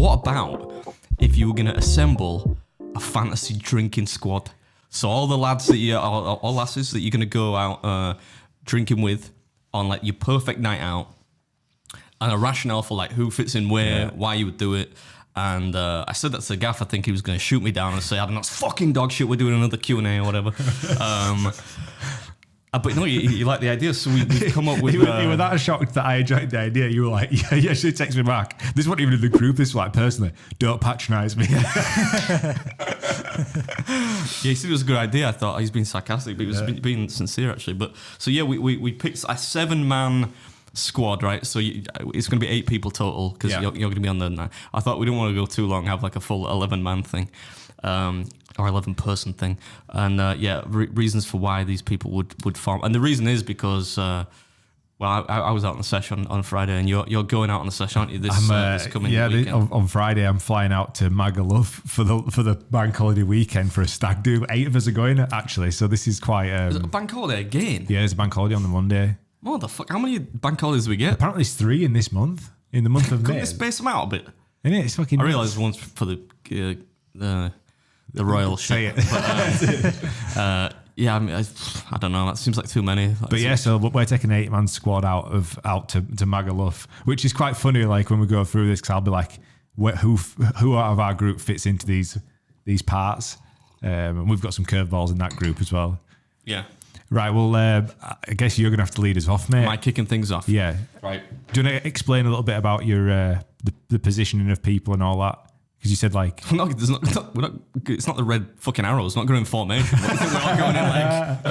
what about if you were going to assemble a fantasy drinking squad? So all the lads that all lasses that you're going to go out drinking with on like your perfect night out, and a rationale for like who fits in where, why you would do it. And I said that to the gaff. I think he was going to shoot me down and say, I don't know, it's fucking dog shit, we're doing another Q&A or whatever. But no, you like the idea, so we've come up with... You were that shocked that I enjoyed the idea. You were like, yeah, she text me back. This wasn't even in the group, this was like personally. Don't patronise me. Yeah, he said it was a good idea. I thought he's being sarcastic, but he was being sincere actually. But so yeah, we picked a 7-man squad, right? So it's going to be 8 people total because you're going to be on the... I thought we didn't want to go too long, have like a full 11-man thing. Or 11-person thing. And reasons for why these people would form. And the reason is because... I was out on the session on Friday, and you're going out on the session, aren't you? This coming weekend. On Friday I'm flying out to Magaluf for the bank holiday weekend for a stag do. 8 of us are going actually, so this is quite. Is it a bank holiday again? Yeah, it's a bank holiday on the Monday. What the fuck? How many bank holidays do we get? Apparently it's 3 in this month. In the month of May. Couldn't they space them out a bit? Isn't it? It's fucking. I realised once for the royal shit. Say it. Yeah, I mean, I don't know. That seems like too many. But yeah, so we're taking an 8-man squad out to Magaluf, which is quite funny. Like when we go through this, because I'll be like, who out of our group fits into these parts? And we've got some curveballs in that group as well. Yeah. Right. Well, I guess you're gonna have to lead us off, mate. Am I kicking things off? Yeah. Right. Do you want to explain a little bit about your the positioning of people and all that? Because you said like... it's not the red fucking arrows. It's not going in formation. We're all going in like...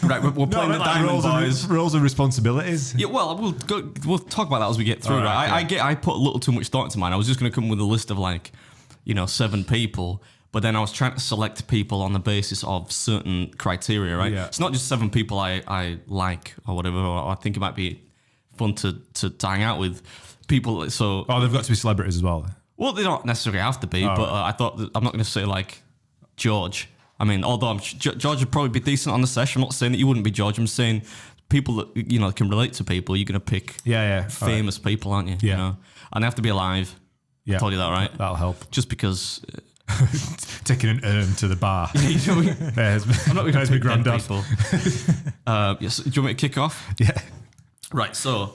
Right, we're playing the Diamond Boys. Roles and responsibilities. Yeah, well, we'll talk about that as we get through. Right? I put a little too much thought into mine. I was just going to come with a list of like, 7 people. But then I was trying to select people on the basis of certain criteria, right? Yeah. It's not just 7 people I like or whatever, or I think it might be fun to hang out with. People, so... Oh, they've got to be celebrities as well. Well, they don't necessarily have to be, but I thought that I'm not going to say like George. I mean, although George would probably be decent on the session. I'm not saying that you wouldn't be George. I'm saying people that can relate to people. You're going to pick famous people, aren't you? Yeah. You know? And they have to be alive. Yeah. I told you that, right? That'll help. Just because... Taking an urn to the bar. I'm not going to pick granddad. people. Yes. Do you want me to kick off? Yeah. Right, so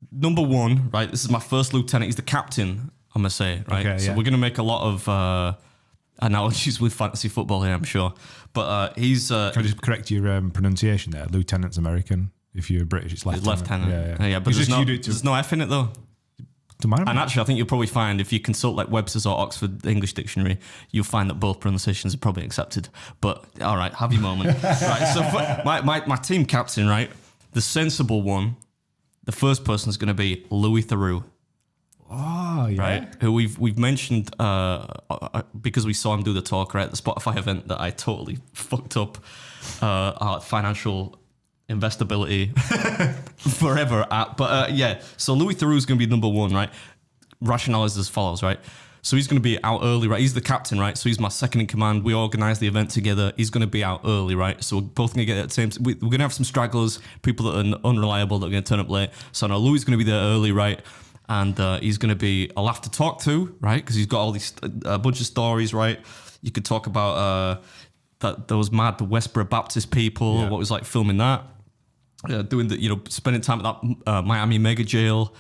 number 1, right, this is my first lieutenant. He's the captain, I'm going to say, right? Okay, so we're going to make a lot of analogies with fantasy football here, I'm sure. But he's... Can I just correct your pronunciation there? Lieutenant's American. If you're British, it's lieutenant. Lieutenant. Yeah, but there's no F in it, though. And actually, I think you'll probably find, if you consult like Webster's or Oxford English Dictionary, you'll find that both pronunciations are probably accepted. But, all right, have your moment. Right, so my team captain, right, the sensible one, the first person is going to be Louis Theroux. Oh, yeah. Right, who we've mentioned because we saw him do the talk, right, at the Spotify event that I totally fucked up our financial investability forever at. But so Louis Theroux is going to be number 1, right? Rationale is as follows, right? So he's going to be out early, right? He's the captain, right? So he's my second in command. We organise the event together. He's going to be out early, right? So we're both going to get at the same... We're going to have some stragglers, people that are unreliable, that are going to turn up late. So now Louis is going to be there early, right? And he's going to be a laugh to talk to, right? Because he's got all these a bunch of stories, right? You could talk about those mad Westboro Baptist people, what it was like filming that, doing the spending time at that Miami mega jail,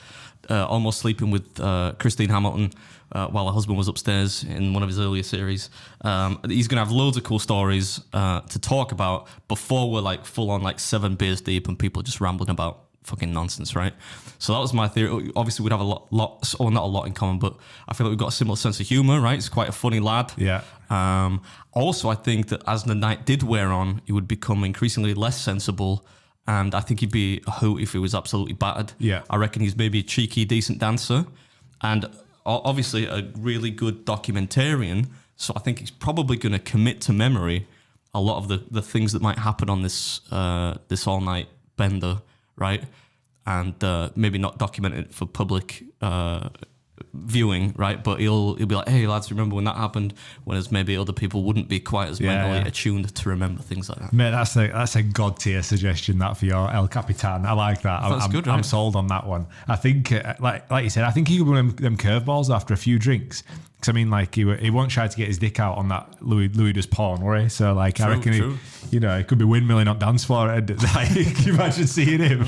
almost sleeping with Christine Hamilton while her husband was upstairs in one of his earlier series. He's going to have loads of cool stories to talk about before we're like full on like 7 beers deep and people just rambling about fucking nonsense, right? So that was my theory. Obviously, we'd have not a lot in common, but I feel like we've got a similar sense of humour, right? It's quite a funny lad. Yeah. Also, I think that as the night did wear on, he would become increasingly less sensible, and I think he'd be a hoot if he was absolutely battered. Yeah. I reckon he's maybe a cheeky, decent dancer, and obviously a really good documentarian, so I think he's probably going to commit to memory a lot of the things that might happen on this all-night bender, right? And maybe not document it for public viewing, right? But he'll be like, hey lads, remember when that happened? Whereas maybe other people wouldn't be quite as mentally attuned to remember things like that. Mate, that's a god tier suggestion, that, for your El Capitan. I like that. That's good, right? I'm sold on that one. I think, like you said, I think he could win them curveballs after a few drinks. Because I mean, like he won't try to get his dick out on that Louis does porn, will he? So like, I reckon he could be windmilling on dance floor. And like, can you imagine seeing him?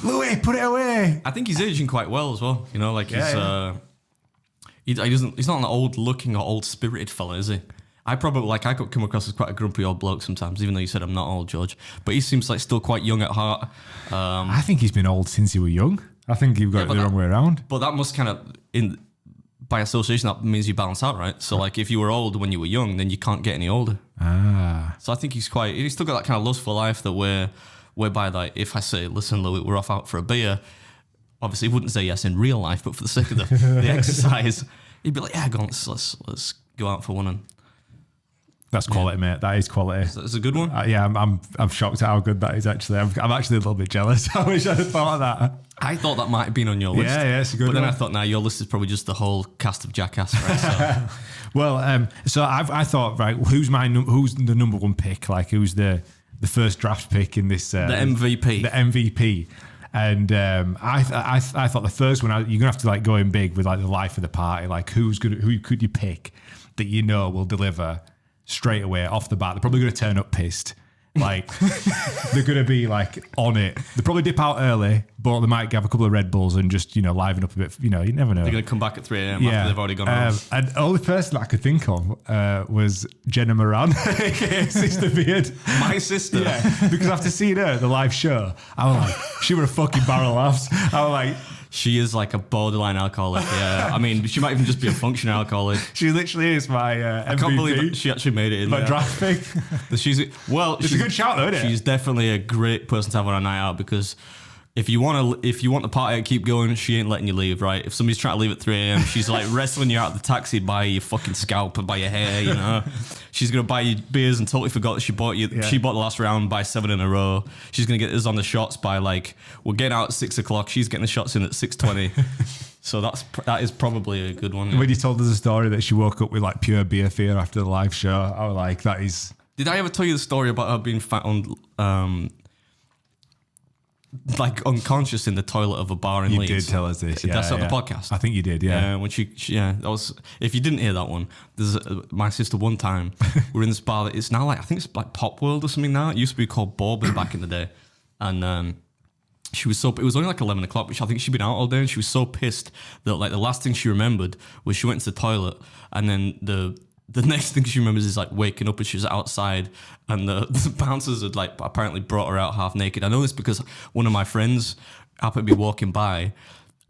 Louis, put it away. I think he's aging quite well as well. You know, like he's not an old looking or old spirited fella, is he? I could come across as quite a grumpy old bloke sometimes, even though you said I'm not old, George. But he seems like still quite young at heart. I think he's been old since he was young. I think you've got it the wrong way around. But that must kind of, by association, that means you balance out, right? So like if you were old when you were young, then you can't get any older. So I think he's still got that kind of lustful life that whereby like if I say, listen, Louis, we're off out for a beer, obviously he wouldn't say yes in real life, but for the sake of the exercise, he'd be like, yeah, go on, let's go out for one. And that's quality, mate. That is quality. It's a good one. Yeah, I'm shocked at how good that is. Actually, I'm actually a little bit jealous. I wish I had thought of that. I thought that might have been on your list. Yeah, it's a good one. But then I thought, your list is probably just the whole cast of Jackass, right? So. Well, so I thought, right, who's the number one pick? Like, who's the first draft pick in this? The MVP. The MVP. And I thought the first one, you're gonna have to like go in big with like the life of the party. Like, who could you pick that will deliver straight away off the bat? They're probably going to turn up pissed. Like, they're going to be like on it. They probably dip out early, but they might have a couple of Red Bulls and just, liven up a bit. You never know. They're going to come back at 3 a.m. after they've already gone home. And the only person that I could think of was Jenna Moran, aka Sister Beard. My sister? Yeah, because after seeing her at the live show, I was like, she were a fucking barrel of laughs. I was like, she is like a borderline alcoholic. Yeah, I mean, she might even just be a functional alcoholic. She literally is my MVP. I can't believe she actually made it in my there. draft pick. It's a good shout though, isn't it? She's definitely a great person to have on a night out because if you want the party to keep going, she ain't letting you leave, right? If somebody's trying to leave at 3 a.m., she's like wrestling you out of the taxi by your fucking scalp and by your hair, She's going to buy you beers and totally forgot that she bought you. Yeah. She bought the last round by 7 in a row. She's going to get us on the shots by we're getting out at 6 o'clock. She's getting the shots in at 6:20. So that is probably a good one. Yeah. When you told us a story that she woke up with like pure beer fear after the live show, I was like, that is... Did I ever tell you the story about her being found unconscious in the toilet of a bar in Leeds? You did tell us this. Yeah, that's on the podcast. I think you did. Yeah. When that was. If you didn't hear that one, there's my sister. One time, we're in this bar that it's now I think it's like Pop World or something now. It used to be called Bourbon back in the day, and she was it was only like 11 o'clock, which I think she'd been out all day, and she was so pissed that like the last thing she remembered was she went to the toilet, and then the next thing she remembers is like waking up and she was outside and the bouncers had like apparently brought her out half naked. I know this because one of my friends happened to be walking by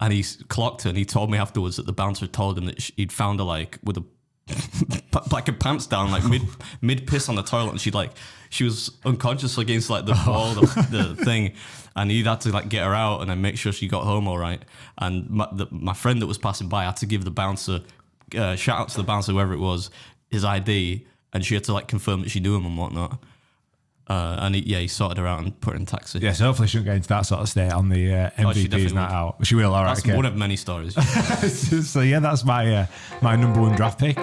and he clocked her and he told me afterwards that the bouncer told him that he'd found her like with a pants down, like mid piss on the toilet, and she was unconscious against like the wall, the thing, and he'd had to like get her out and then make sure she got home all right. And my friend that was passing by had to give the bouncer shout out to the bouncer, whoever it was, his ID, and she had to like confirm that she knew him and whatnot. And he sorted her out and put her in a taxi. Yeah, so hopefully she shouldn't get into that sort of state on the MVP's night out. She will, all right. That's one of many stories. So yeah, that's my number one draft pick.